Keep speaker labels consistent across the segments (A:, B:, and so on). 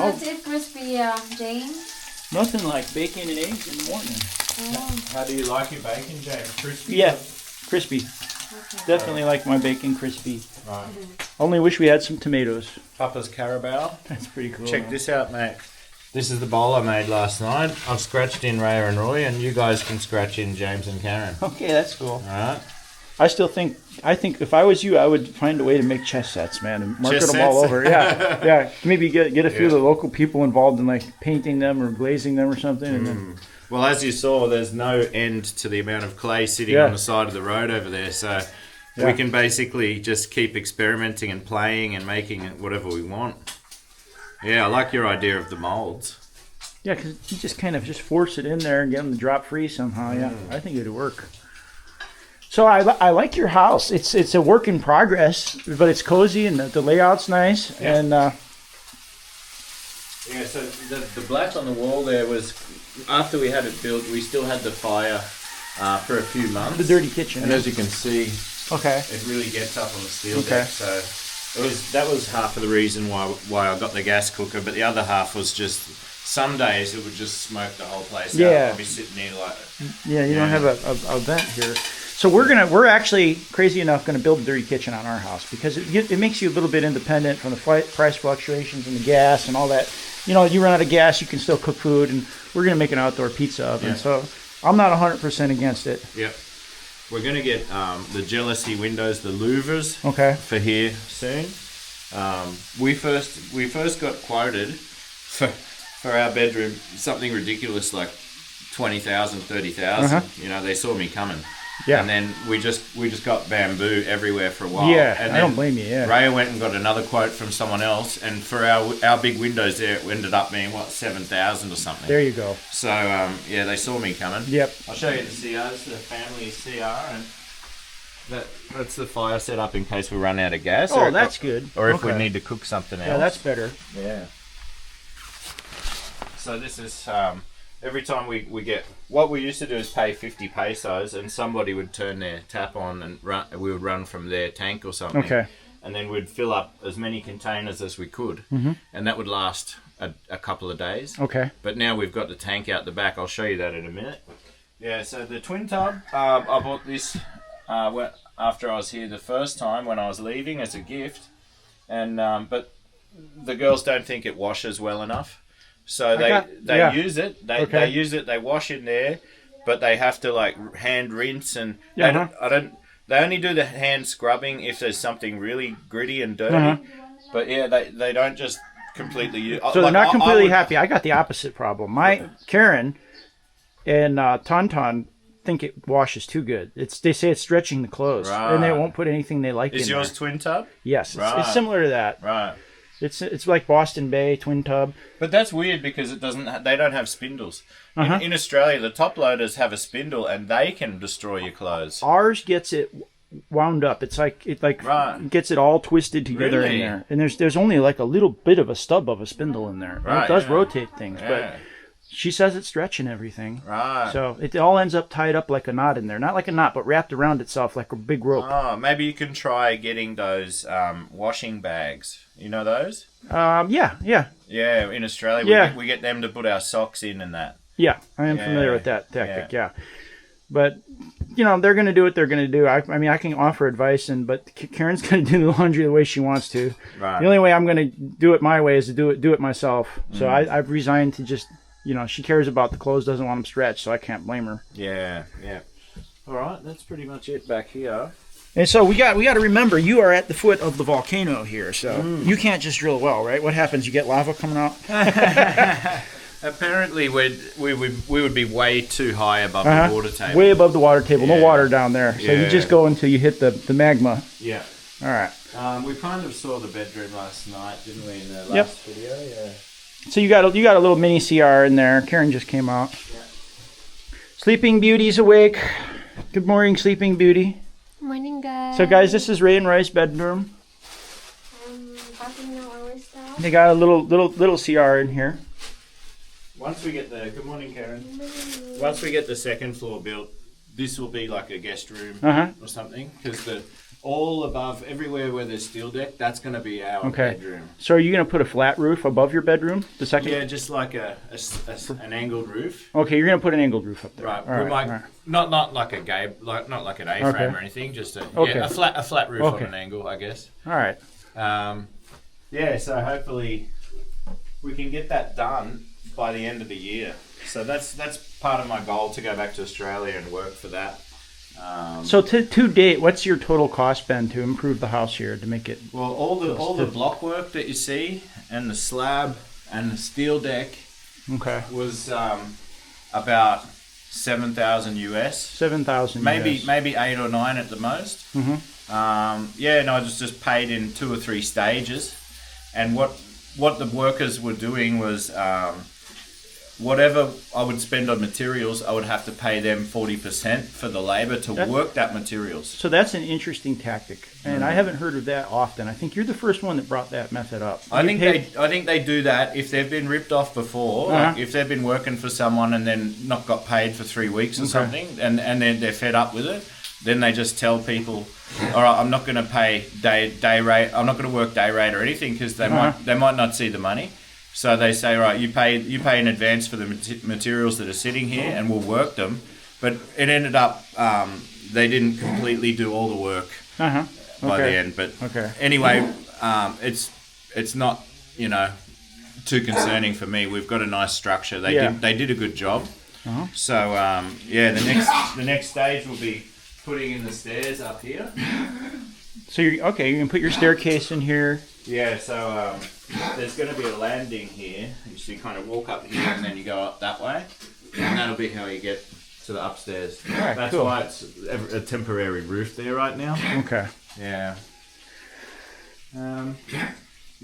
A: What's it crispy, James?
B: Nothing like bacon and eggs in the morning.
A: Oh.
C: How do you like your bacon, James? Crispy?
B: Yeah, crispy.
A: Okay.
B: Definitely like my bacon crispy.
C: Right.
B: Only wish we had some tomatoes.
C: Papa's Carabao.
B: That's pretty cool.
C: Check this out, mate. This is the bowl I made last night. I've scratched in Raya and Roy, and you guys can scratch in James and Karen.
B: Okay, that's cool.
C: Alright.
B: I think if I was you, I would find a way to make chess sets, man, and market them all over. Yeah, yeah. Maybe get a few of the local people involved in like painting them or glazing them or something. And then,
C: Well, as you saw, there's no end to the amount of clay sitting on the side of the road over there, so we can basically just keep experimenting and playing and making it whatever we want. Yeah, I like your idea of the molds.
B: yeah, because you just kind of just force it in there and get them to drop free somehow. Yeah, I think it'd work. So I like your house. It's a work in progress, but it's cozy and the layout's nice.
C: Yeah.
B: And
C: Yeah, so the black on the wall there was, after we had it built, we still had the fire for a few months.
B: the dirty kitchen.
C: And as you can see,
B: Okay.
C: it really gets up on the steel deck. So that was half of the reason why I got the gas cooker, but the other half was just some days it would just smoke the whole place out. I'd be sitting there like...
B: Yeah, you don't have a vent here. So we're actually crazy enough going to build a dirty kitchen on our house because it makes you a little bit independent from the price fluctuations and the gas and all that. You know, you run out of gas, you can still cook food, and we're going to make an outdoor pizza oven. So I'm not 100% against it.
C: Yep. We're going to get the jealousy windows, the louvers, for here soon. We first got quoted for our bedroom something ridiculous like 20,000, 30,000. You know, they saw me coming. Yeah. And then we just got bamboo everywhere for a while.
B: Yeah,
C: and
B: I don't blame you, yeah.
C: Raya went and got another quote from someone else, and for our big windows there, it ended up being, 7,000 or something.
B: There you go.
C: So, yeah, they saw me coming.
B: Yep.
C: I'll show you the CRs, the family CR, and that's the fire setup in case we run out of gas.
B: Oh, that's good.
C: Or if we need to cook something else.
B: Yeah, that's better.
C: Yeah. So this is... every time we get, what we used to do is pay 50 pesos, and somebody would turn their tap on and we would run from their tank or something. Okay. And then we'd fill up as many containers as we could, and that would last a couple of days. Okay. But now we've got the tank out the back. I'll show you that in a minute. Yeah. So the twin tub, I bought this after I was here the first time when I was leaving as a gift, and but the girls don't think it washes well enough. So they use it. They use it. They wash in there, but they have to like hand rinse and They only do the hand scrubbing if there's something really gritty and dirty. But yeah, they don't just completely use.
B: So they're not completely happy. I got the opposite problem. My Karen and Tauntaun think it washes too good. They say it's stretching the clothes, and they won't put anything they like in there.
C: Is yours twin tub?
B: Yes, it's similar to that.
C: Right.
B: It's like Boston Bay twin tub.
C: But that's weird because they don't have spindles. In Australia, the top loaders have a spindle and they can destroy your clothes.
B: Ours gets it wound up. It gets it all twisted together in there. And there's only like a little bit of a stub of a spindle in there. Right, it does rotate things, but she says it's stretching everything. Right. So it all ends up tied up like a knot in there. Not like a knot, but wrapped around itself like a big rope.
C: Oh, maybe you can try getting those washing bags. You know those?
B: Yeah.
C: Yeah, in Australia, we get them to put our socks in and that.
B: Yeah, I am familiar with that tactic, yeah. But, they're going to do what they're going to do. I mean, I can offer advice, but Karen's going to do the laundry the way she wants to. Right. The only way I'm going to do it my way is to do it myself. So I've resigned to just, she cares about the clothes, doesn't want them stretched, so I can't blame her.
C: Yeah. All right, that's pretty much it back here.
B: And so we got to remember, you are at the foot of the volcano here, so you can't just drill a well, right? What happens? You get lava coming out?
C: Apparently, we would be way too high above the water table.
B: Way above the water table, no water down there. So you just go until you hit the magma.
C: Yeah.
B: All right.
C: We kind of saw the bedroom last night, didn't we, in the last video? Yeah.
B: So you got a little mini CR in there. Karen just came out. Yeah. Sleeping Beauty's awake. Good morning, Sleeping Beauty.
A: Morning, guys.
B: So, guys, this is Ray and Roy's bedroom. They got a little CR in here.
C: Once we get good morning, Karen. Once we get the second floor built, this will be like a guest room or something, because all above, everywhere where there's steel deck, that's going to be our bedroom.
B: So are you going to put a flat roof above your bedroom? The second?
C: Yeah, just like an angled roof.
B: Okay, you're going to put an angled roof up there.
C: Right.
B: All
C: we might not like a not like an A-frame or anything. Just a flat roof on an angle, I guess.
B: All right.
C: Yeah. So hopefully we can get that done by the end of the year. So that's part of my goal, to go back to Australia and work for that.
B: So to date, what's your total cost been to improve the house here, to make it?
C: Well, all the block work that you see, and the slab and the steel deck, was about $7,000 US.
B: 7,000.
C: Maybe 8 or 9 at the most. I just paid in 2 or 3 stages, and what the workers were doing was, whatever I would spend on materials, I would have to pay them 40% for the labor to work that materials. So
B: that's an interesting tactic, and I haven't heard of that often. I think you're the first one that brought that method up.
C: I think they do that if they've been ripped off before, like if they've been working for someone and then not got paid for 3 weeks or something, and then they're fed up with it. Then they just tell people, all right, I'm not going to pay day rate. I'm not going to work day rate or anything, because they might not see the money. So they say, right, you pay in advance for the materials that are sitting here, and we'll work them. But it ended up they didn't completely do all the work by the end. But anyway, it's not too concerning for me. We've got a nice structure. They did a good job. So the next stage will be putting in the stairs up here.
B: So you can put your staircase in here.
C: Yeah, so there's going to be a landing here. You kind of walk up here and then you go up that way, and that'll be how you get to the upstairs.
B: Right,
C: That's why it's a temporary roof there right now.
B: Okay.
C: Yeah. The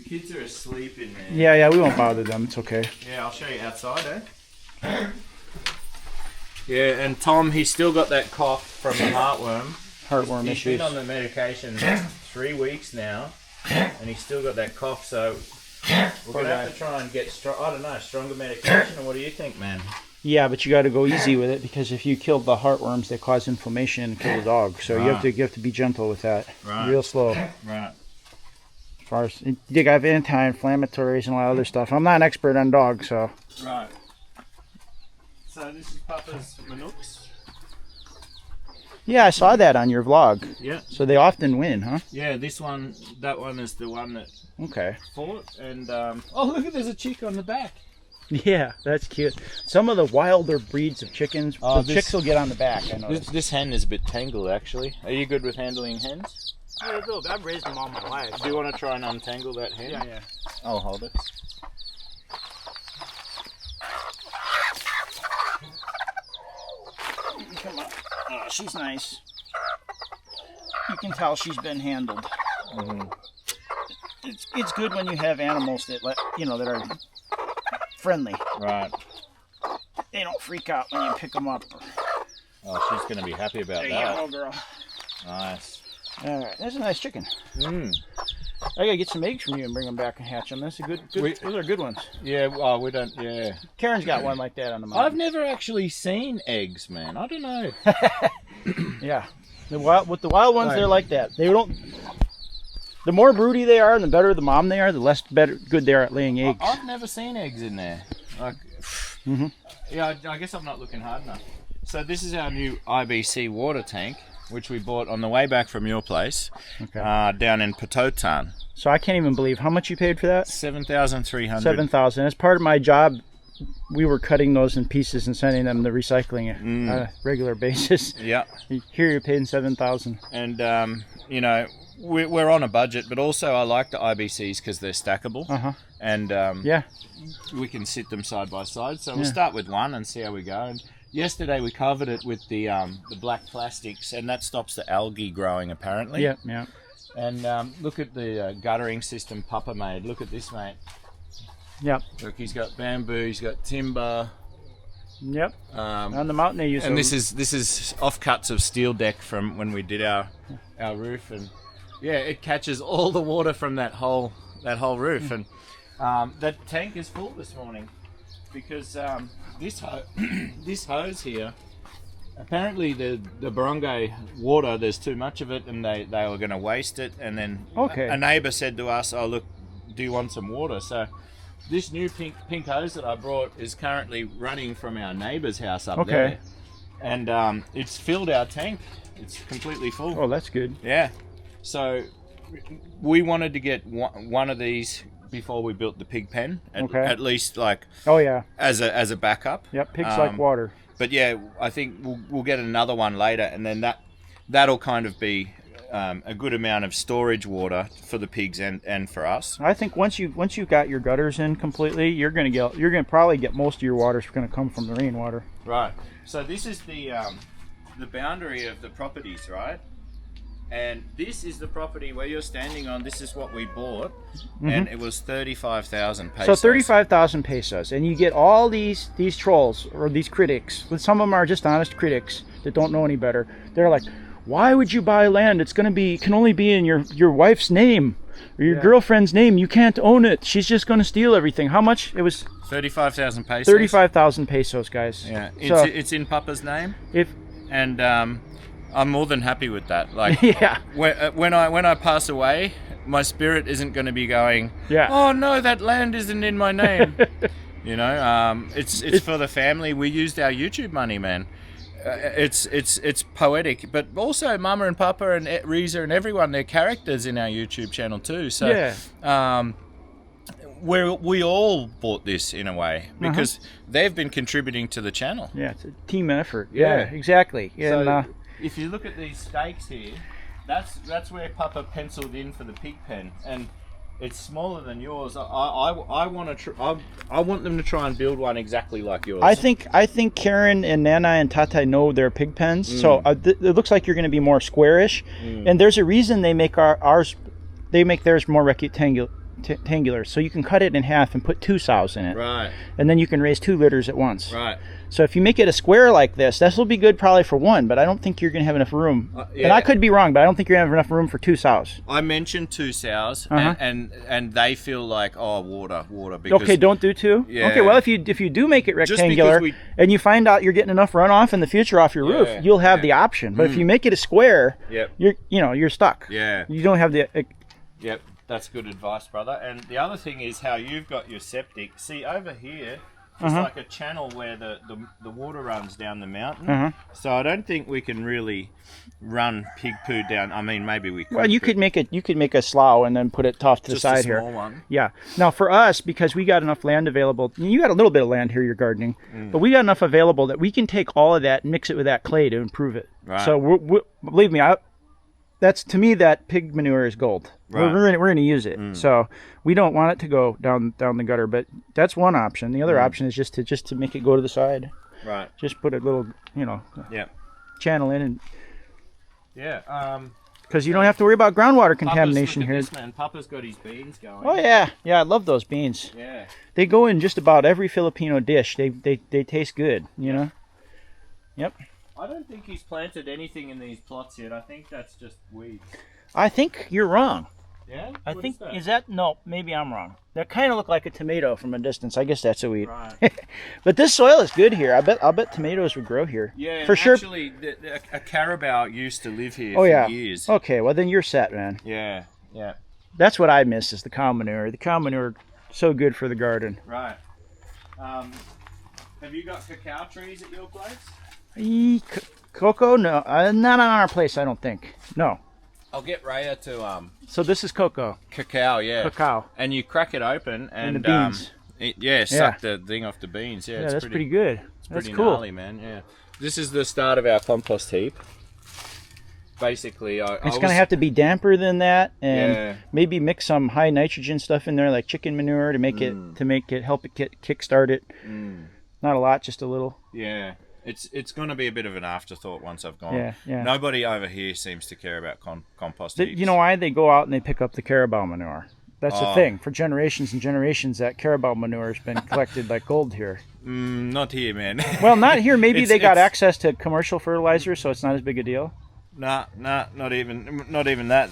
C: kids are asleep in there.
B: Yeah, we won't bother them. It's okay.
C: Yeah, I'll show you outside, eh? Yeah, and Tom, he's still got that cough from the heartworm issues. He's been on the medication 3 weeks now, and he's still got that cough, so we're going to have to try and get, stronger medication. Or what do you think, man?
B: Yeah, but you got to go easy with it, because if you kill the heartworms, they cause inflammation and kill the dog. So you have to be gentle with that.
C: Right.
B: Real slow.
C: Right.
B: As far as you have anti-inflammatories and a lot of other stuff. I'm not an expert on dogs, so.
C: Right. So this is Papa's Manooks.
B: Yeah, I saw that on your vlog.
C: Yeah.
B: So they often win, huh?
C: Yeah, that one is the one that fought. And look, there's a chick on the back.
B: Yeah, that's cute. Some of the wilder breeds of chickens, chicks will get on the back. I know.
C: This hen is a bit tangled, actually. Are you good with handling hens?
B: Yeah, a little bit. I've raised them all my life.
C: Do you want to try and untangle that hen?
B: Yeah.
C: I'll hold it.
B: Come on. Oh, she's nice. You can tell she's been handled.
C: Mm-hmm.
B: It's good when you have animals that that are friendly.
C: Right.
B: They don't freak out when you pick them up.
C: Oh, she's going to be happy about that.
B: There you go, girl.
C: Nice.
B: All right, that's a nice chicken.
C: Mm.
B: I gotta get some eggs from you and bring them back and hatch them. That's a good. Those are good ones.
C: Yeah. Well, we don't. Yeah.
B: Karen's got one like that on the mountain.
C: I've never actually seen eggs, man. I don't know.
B: Yeah, the wild ones, they're like that. They don't. The more broody they are, and the better the mom they are, the less good they are at laying eggs.
C: I've never seen eggs in there. Like, yeah, I guess I'm not looking hard enough. So this is our new IBC water tank, which we bought on the way back from your place, down in Patotan.
B: So I can't even believe how much you paid for that.
C: $7,300.
B: $7,000. As part of my job, we were cutting those in pieces and sending them to recycling on a regular basis.
C: Yeah.
B: Here you're paying $7,000.
C: And we're on a budget, but also I like the IBCs because they're stackable. And we can sit them side by side. So we'll start with one and see how we go. And yesterday we covered it with the black plastics, and that stops the algae growing apparently.
B: Yeah.
C: And look at the guttering system Papa made. Look at this, mate.
B: Yep.
C: Look, he's got bamboo, he's got timber.
B: Yep. On the mountain they use.
C: And this is offcuts of steel deck from when we did our roof, and it catches all the water from that whole roof. And that tank is full this morning because this hose here apparently the barangay water, there's too much of it, and they were going to waste it. And then a neighbour said to us, "Oh look, do you want some water?" So this new pink hose that I brought is currently running from our neighbour's house up there, and it's filled our tank. It's completely full.
B: Oh, that's good.
C: Yeah. So we wanted to get one of these before we built the pig pen, at least like as a backup.
B: Yep, pigs like water.
C: But yeah, I think we'll get another one later, and then that'll kind of be a good amount of storage water for the pigs and for us.
B: I think once you got your gutters in completely, you're gonna probably get most of your water's going to come from the rainwater.
C: Right. So this is the boundary of the properties, right? And this is the property where you're standing on. This is what we bought, and it was 35,000 pesos.
B: So 35,000 pesos, and you get all these trolls or these critics. Some of them are just honest critics that don't know any better. They're like, "Why would you buy land? It can only be in your wife's name or your girlfriend's name. You can't own it. She's just going to steal everything." How much? It was
C: 35,000 pesos.
B: 35,000 pesos, guys.
C: Yeah,
B: so,
C: it's in Papa's name. I'm more than happy with that. Like, when I pass away, my spirit isn't going to be going, "Oh no, that land isn't in my name." You know, it's for the family. We used our YouTube money, man. It's poetic, but also Mama and Papa and Reza and everyone, they're characters in our YouTube channel too. So, we all bought this in a way because they've been contributing to the channel. Yeah,
B: it's a team effort. Yeah, exactly.
C: So,
B: and,
C: if you look at these stakes here, that's where Papa penciled in for the pig pen, and it's smaller than yours. I want them to try and build one exactly like yours.
B: I think Karen and Nana and Tata know their pig pens, so it looks like you're going to be more squarish, and there's a reason they make theirs more rectangular, so you can cut it in half and put 2 sows in it,
C: right?
B: And then you can raise 2 litters at once,
C: right?
B: So if you make it a square like this will be good probably for 1, but I don't think you're going to have enough room. And I could be wrong, but I don't think you're going to have enough room for 2 sows.
C: I mentioned 2 sows, and they feel like, "Oh, water." Because,
B: okay, don't do 2?
C: Yeah.
B: Okay, well, if you do make it rectangular and you find out you're getting enough runoff in the future off your roof, you'll have the option. But if you make it a square, you're stuck.
C: Yeah.
B: You don't have the...
C: Yep, that's good advice, brother. And the other thing is how you've got your septic. See, over here... It's like a channel where the water runs down the mountain. So I don't think we can really run pig poo down. I mean, maybe we could.
B: Well, you could make a slough and then put it off to the side here.
C: Just a small one.
B: Yeah. Now for us, because we got enough land available, you got a little bit of land here you're gardening, but we got enough available that we can take all of that and mix it with that clay to improve it. Right. So believe me, that's, to me, that pig manure is gold. Right. We're going to use it. So we don't want it to go down the gutter, but that's one option. The other option is just to make it go to the side.
C: Right.
B: Just put a little, channel in, and because you don't have to worry about groundwater contamination here.
C: This man, Papa's got his beans going.
B: Oh yeah, I love those beans.
C: Yeah.
B: They go in just about every Filipino dish. They taste good, you know. Yep.
C: I don't think he's planted anything in these plots yet. I think that's just weeds.
B: I think you're wrong.
C: Yeah?
B: I think, no, maybe I'm wrong. They kind of look like a tomato from a distance. I guess that's a weed.
C: Right.
B: But this soil is good here. I'll bet tomatoes would grow here.
C: Yeah,
B: for sure.
C: Actually, a carabao used to live here for years.
B: Okay, well then you're set, man.
C: Yeah.
B: That's what I miss is the cow manure. The cow manure, so good for the garden.
C: Right. Have you got cacao trees at your place?
B: Cocoa? No, not on our place, I don't think. No.
C: I'll get Raya to
B: So this is cocoa.
C: Cacao, yeah.
B: Cacao.
C: And you crack it open and
B: the beans.
C: Suck the thing off the beans. Yeah,
B: that's pretty good.
C: It's pretty
B: cool.
C: gnarly, man. Yeah. This is the start of our compost heap. Basically, it's
B: going to have to be damper than that, and maybe mix some high nitrogen stuff in there, like chicken manure, to make it help it kickstart it. Not a lot, just a little.
C: Yeah. It's going to be a bit of an afterthought once I've gone.
B: Yeah.
C: Nobody over here seems to care about compost heaps.
B: You know why? They go out and they pick up the carabao manure. That's the thing. For generations and generations, that carabao manure has been collected like gold here.
C: Not here, man.
B: Well, not here. Maybe they got access to commercial fertilizer, so it's not as big a deal.
C: Nah, not even that.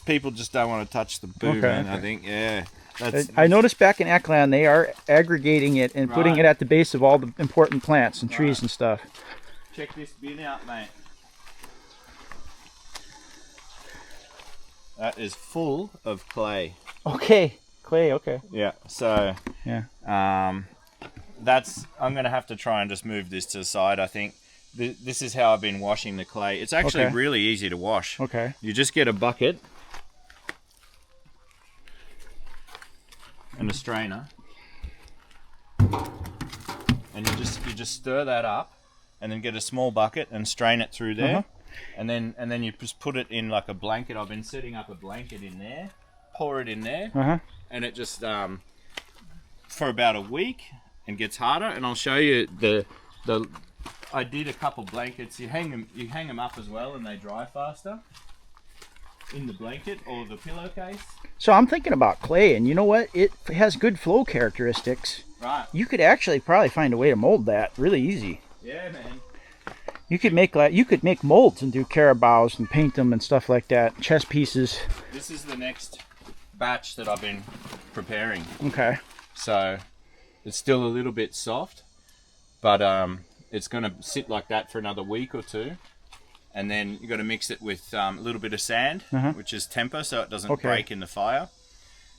C: People just don't want to touch the poo, man. I think, yeah.
B: I noticed back in Aklan, they are aggregating it and putting it at the base of all the important plants and trees and stuff.
C: check this bin out, mate. That is full of clay.
B: Okay, clay. Okay.
C: Yeah. So
B: yeah.
C: I'm gonna have to try and just move this to the side. I think this is how I've been washing the clay. It's actually really easy to wash.
B: Okay.
C: You just get a bucket and a strainer, and you just stir that up, and then get a small bucket and strain it through there. And then you just put it in like a blanket. I've been setting up a blanket in there, pour it in there, and it just for about a week and gets harder. And I'll show you the I did a couple blankets. You hang them up as well, and they dry faster in the blanket or the pillowcase.
B: So I'm thinking about clay, and you know what? It has good flow characteristics.
C: Right.
B: You could actually probably find a way to mold that really easy.
C: Yeah, man.
B: You could make molds and do carabaos and paint them and stuff like that. Chess pieces.
C: This is the next batch that I've been preparing.
B: Okay.
C: So it's still a little bit soft, but it's going to sit like that for another week or two, and then you got to mix it with a little bit of sand, which is temper, so it doesn't break in the fire.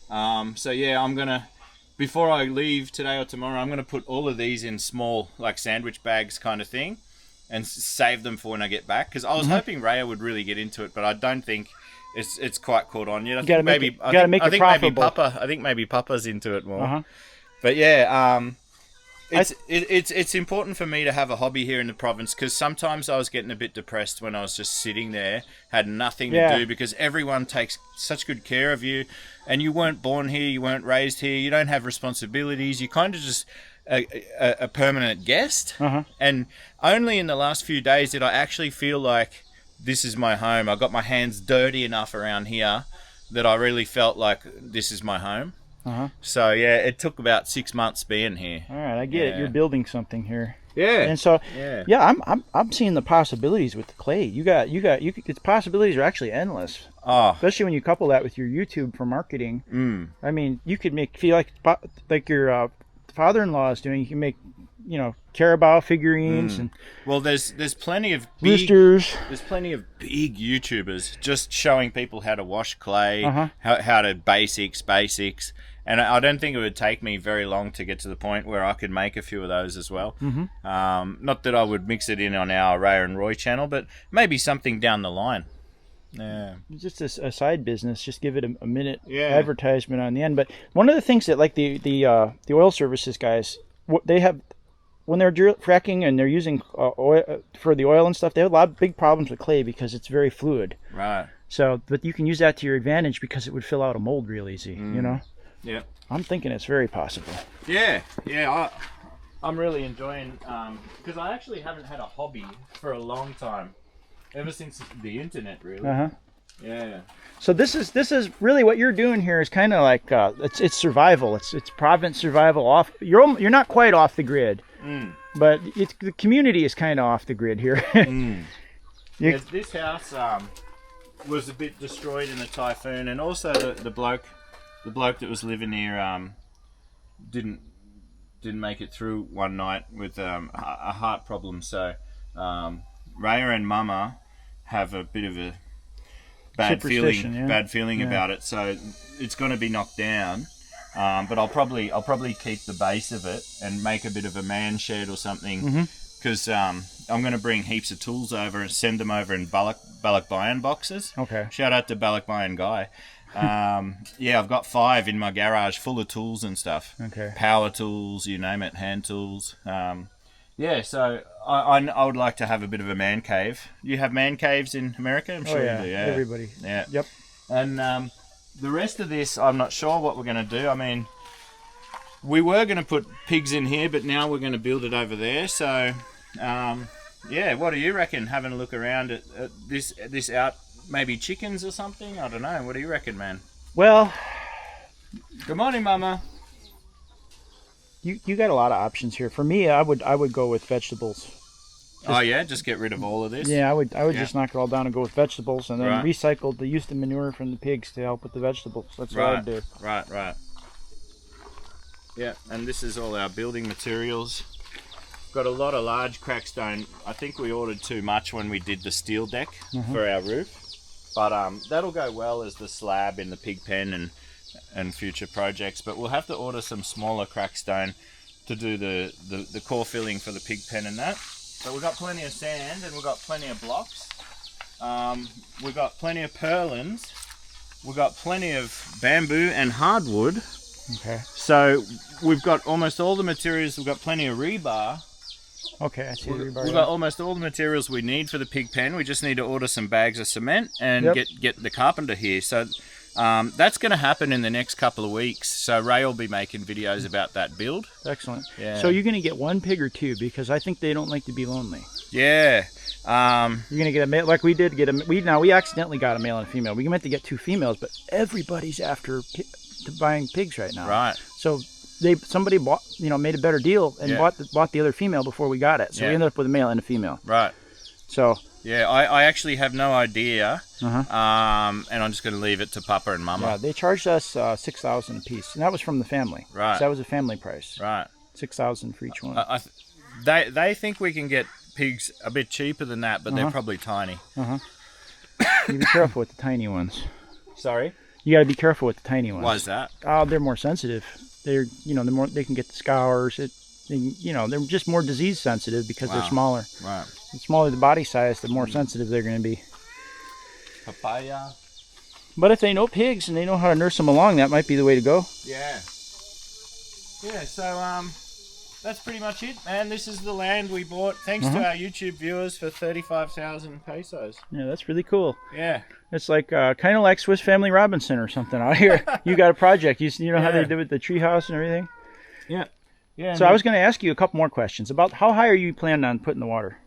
C: So yeah, I'm gonna, before I leave today or tomorrow, I'm gonna put all of these in small like sandwich bags kind of thing, and save them for when I get back, because I was hoping Raya would really get into it, but I don't think it's quite caught on yet. I think maybe Papa's into it more. But yeah, it's important for me to have a hobby here in the province, because sometimes I was getting a bit depressed when I was just sitting there, had nothing to do, because everyone takes such good care of you, and you weren't born here, you weren't raised here, you don't have responsibilities, you kind of just a permanent guest. And only in the last few days did I actually feel like this is my home. I got my hands dirty enough around here that I really felt like this is my home. So yeah, it took about 6 months being here.
B: All right, I get it. You're building something here.
C: Yeah.
B: And so I'm seeing the possibilities with the clay. Its possibilities are actually endless. Especially when you couple that with your YouTube for marketing. I mean, you could feel like your father-in-law is doing. You can make, Carabao figurines and
C: there's plenty of big,
B: roosters.
C: There's plenty of big YouTubers just showing people how to wash clay, how to basics, and I don't think it would take me very long to get to the point where I could make a few of those as well. Not that I would mix it in on our Raya and Roy channel, but maybe something down the line. Yeah,
B: just a side business. Just give it a minute advertisement on the end. But one of the things that like the oil services guys, they have, when they're fracking and they're using oil for the oil and stuff, they have a lot of big problems with clay because it's very fluid.
C: Right.
B: So, but you can use that to your advantage because it would fill out a mold real easy.
C: Yeah.
B: I'm thinking it's very possible.
C: Yeah. I'm really enjoying, because I actually haven't had a hobby for a long time. Ever since the internet, really. Yeah.
B: So this is really what you're doing here is kind of like it's survival. It's province survival. You're not quite off the grid, but the community is kind of off the grid here.
C: Yes, this house was a bit destroyed in the typhoon, and also the bloke that was living here didn't make it through one night with a heart problem. So Raya and Mama have a bit of a bad feeling about it, so it's going to be knocked down. But I'll probably keep the base of it and make a bit of a man shed or something, because I'm going to bring heaps of tools over and send them over in Balakbayan boxes.
B: Okay. Shout
C: out to Balakbayan guy. I've got 5 in my garage full of tools and stuff.
B: Okay.
C: Power tools, you name it, hand tools. So I would like to have a bit of a man cave. You have man caves in America? I'm sure you do, yeah.
B: Everybody.
C: Yeah.
B: Yep.
C: And the rest of this, I'm not sure what we're going to do. I mean, we were going to put pigs in here, but now we're going to build it over there. So, what do you reckon? Having a look around at this out, maybe chickens or something? I don't know. What do you reckon, man?
B: Well,
C: good morning, Mama.
B: You got a lot of options here. For me, I would go with vegetables.
C: Just get rid of all of this.
B: Yeah, I would just knock it all down and go with vegetables, and then recycle the used manure from the pigs to help with the vegetables. That's what I'd do.
C: Right. Yeah, and this is all our building materials. got a lot of large crack stone. I think we ordered too much when we did the steel deck for our roof. But that'll go well as the slab in the pig pen and future projects. But we'll have to order some smaller crack stone to do the core filling for the pig pen and that. But we've got plenty of sand and we've got plenty of blocks. We've got plenty of purlins. We've got plenty of bamboo and hardwood.
B: Okay.
C: So we've got almost all the materials. We've got plenty of rebar.
B: Okay, I see the rebar.
C: We've got almost all the materials we need for the pig pen. We just need to order some bags of cement and get the carpenter here. So that's going to happen in the next couple of weeks. So Ray will be making videos about that build.
B: Excellent.
C: Yeah.
B: So you're going to get one pig or two, because I think they don't like to be lonely.
C: Yeah.
B: You're going to get a male, like we did get a. We accidentally got a male and a female. We meant to get two females, but everybody's after buying pigs right now.
C: Right.
B: So somebody bought, made a better deal and bought the other female before we got it. So we ended up with a male and a female.
C: Right.
B: So.
C: Yeah, I actually have no idea, and I'm just going to leave it to Papa and Mama.
B: Yeah, they charged us $6,000 a piece, and that was from the family.
C: Right.
B: So that was a family price.
C: Right.
B: $6,000 for each one.
C: They think we can get pigs a bit cheaper than that, but they're probably tiny.
B: You be careful with the tiny ones.
C: Sorry?
B: You got to be careful with the tiny ones.
C: Why is that?
B: They're more sensitive. They're they can get the scours. They're just more disease sensitive because they're smaller.
C: Right.
B: The smaller the body size, the more sensitive they're going to be.
C: Papaya.
B: But if they know pigs and they know how to nurse them along, that might be the way to go.
C: Yeah. Yeah, so that's pretty much it, man. This is the land we bought thanks to our YouTube viewers for 35,000 pesos.
B: Yeah, that's really cool.
C: Yeah.
B: It's like kind of like Swiss Family Robinson or something out here. You got a project. You know how they did with the treehouse and everything?
C: Yeah. Yeah.
B: So I was going to ask you a couple more questions about how high are you planning on putting the water?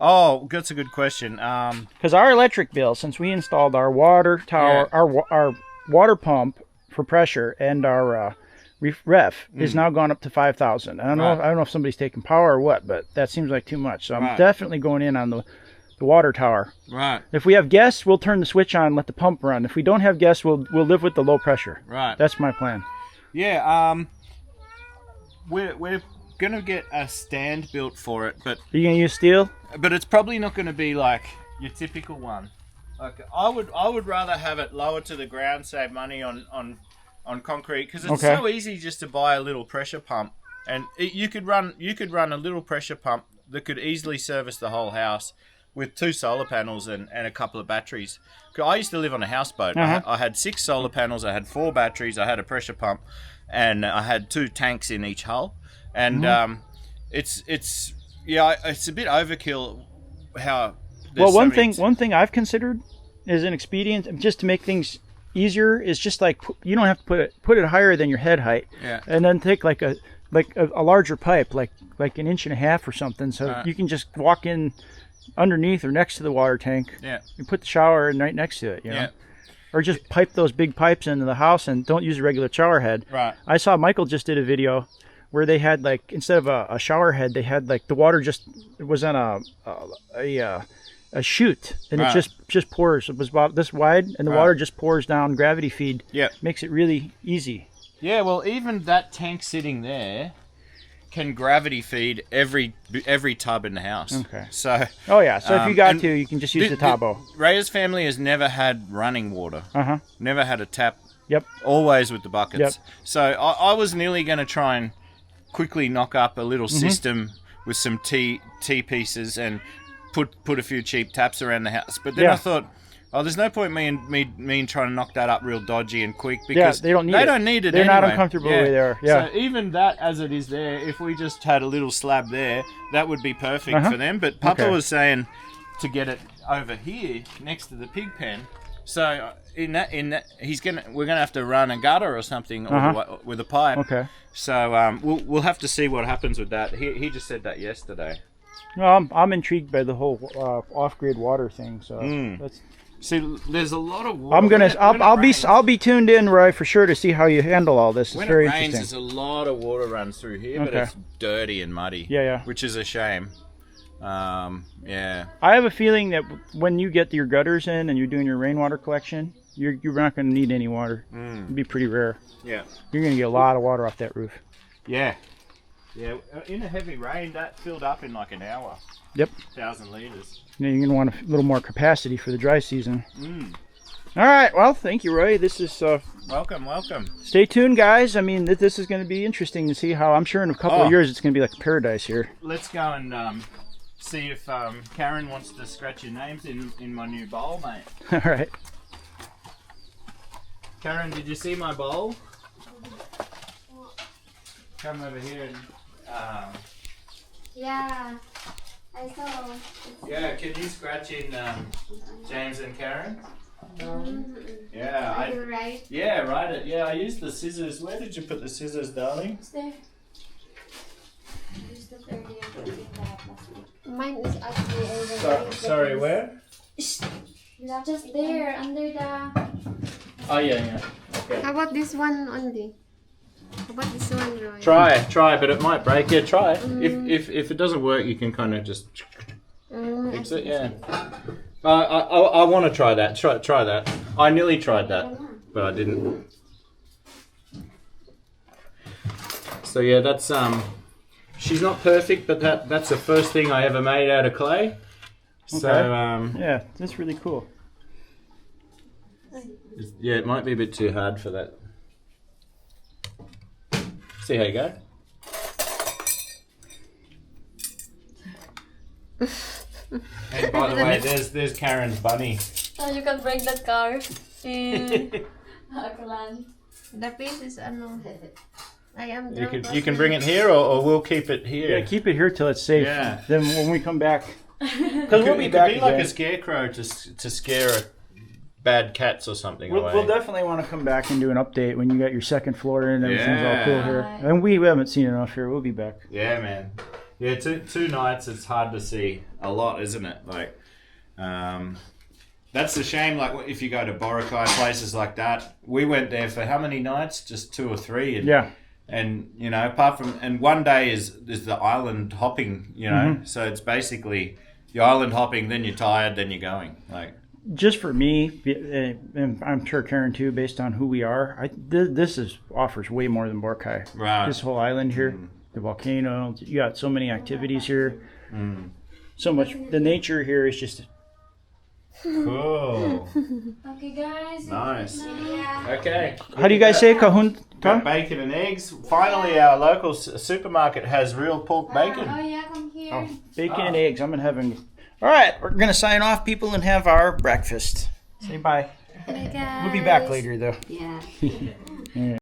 C: Oh, that's a good question.
B: Because our electric bill, since we installed our water tower, our water pump for pressure, and our ref is now gone up to 5,000. I don't know if somebody's taking power or what, but that seems like too much. So I'm definitely going in on the water tower. Right. If we have guests, we'll turn the switch on, and let the pump run. If we don't have guests, we'll live with the low pressure. Right. That's my plan.
C: Yeah. We're gonna get a stand built for it, but
B: are you gonna use steel?
C: But it's probably not gonna be like your typical one. Like I would rather have it lower to the ground, save money on concrete, because it's so easy just to buy a little pressure pump, and you could run a little pressure pump that could easily service the whole house with 2 solar panels and a couple of batteries. I used to live on a houseboat. I had 6 solar panels, I had 4 batteries, I had a pressure pump, and I had 2 tanks in each hull. And it's a bit overkill.
B: One thing I've considered is an expedient, just to make things easier, is just like you don't have to put it higher than your head height, and then take like a larger pipe, like an inch and a half or something, so you can just walk in underneath or next to the water tank. Yeah, you put the shower right next to it. You know? Or just pipe those big pipes into the house and don't use a regular shower head. Right. I saw Michael just did a video where they had, like, instead of a shower head, they had like the water it was on a chute, and it just pours. It was about this wide, and the water just pours down, gravity feed. Yeah. Makes it really easy.
C: Yeah, well, even that tank sitting there can gravity feed every tub in the house. Okay. So. Oh yeah.
B: So if you got to, you can just use the tabo.
C: Ray's family has never had running water. Never had a tap.
B: Yep.
C: Always with the buckets. Yep. So I was nearly going to try and quickly knock up a little system with some T pieces and put a few cheap taps around the house. But then I thought, there's no point me trying to knock that up real dodgy and quick, because
B: they don't need it. They're
C: anyway.
B: Not uncomfortable where they are. Yeah.
C: So even that as it is there, if we just had a little slab there, that would be perfect for them. But Papa was saying to get it over here next to the pig pen. So in that we're gonna have to run a gutter or something with a pipe. Okay. So we'll have to see what happens with that. He just said that yesterday.
B: No, I'm intrigued by the whole off-grid water thing. So that's.
C: See, there's a lot of water.
B: I'll be tuned in, Roy, for sure, to see how you handle all this. It's very interesting.
C: When it rains, there's a lot of water runs through here, but it's dirty and muddy. Yeah. Which is a shame. Yeah.
B: I have a feeling that when you get your gutters in and you're doing your rainwater collection, you're not going to need any water. It'd be pretty rare. Yeah. You're going to get a lot of water off that roof.
C: Yeah. Yeah, in a heavy rain, that filled up in like an hour.
B: Yep.
C: 1,000 litres.
B: Now you're going to want a little more capacity for the dry season. All right. Well, thank you, Roy. This is...
C: Welcome, welcome.
B: Stay tuned, guys. I mean, this is going to be interesting to see how... I'm sure in a couple of years it's going to be like paradise here.
C: Let's go and see if Karen wants to scratch your names in my new bowl, mate.
B: All right.
C: Karen, did you see my bowl? Come over here and...
A: Yeah, I saw.
C: Yeah, can you scratch in James and Karen? Yeah,
A: Are you right?
C: Yeah, write it. Yeah, I used the scissors. Where did you put the scissors, darling?
A: It's there. Mine is actually over
C: Sorry, where?
A: Just there, under the...
C: Oh, yeah. Okay.
A: How about this one only? How about this one, Roy?
C: Try, but it might break. Yeah, try. If it doesn't work, you can kind of just fix it. Yeah. I want to try that. Try that. I nearly tried that, but I didn't. So yeah, that's she's not perfect, but that's the first thing I ever made out of clay. So
B: yeah, that's really cool.
C: Yeah, it might be a bit too hard for that. See how you go. And by the way, there's Karen's bunny.
D: Oh, you can break that car in Aklan.
A: The piece is ano. I am
C: You can bring it here, or we'll keep it here.
B: Yeah, keep it here till it's safe.
C: Yeah.
B: Then when we come back, because we'll be
C: it
B: back
C: could be like
B: again.
C: a scarecrow to scare bad cats or something away.
B: We'll definitely want to come back and do an update when you got your second floor and everything's all cool here.
D: Yeah.
B: And we haven't seen enough here. We'll be back.
C: Yeah, man. Yeah, two nights. It's hard to see a lot, isn't it? Like, that's the shame. Like, if you go to Boracay, places like that, we went there for how many nights? Just 2 or 3. And,
B: Yeah.
C: And you know, apart from one day is the island hopping. You know, so it's basically you're island hopping, then you're tired, then you're going. Like,
B: just for me, and I'm sure Karen too, based on who we are, this offers way more than Boracay.
C: right?
B: This whole island here, the volcano, you got so many activities here. So much. The nature here is just...
C: Cool.
D: Okay, guys.
C: Nice.
A: Yeah.
C: Okay.
B: How do you guys say kahun?
C: Got bacon and eggs. Finally, our local supermarket has real pork bacon.
A: Oh yeah, come here.
B: Oh, bacon and eggs. I'm gonna have them. All right, we're gonna sign off, people, and have our breakfast. Say bye.
A: Bye, guys.
B: We'll be back later, though.
A: Yeah.
B: All right.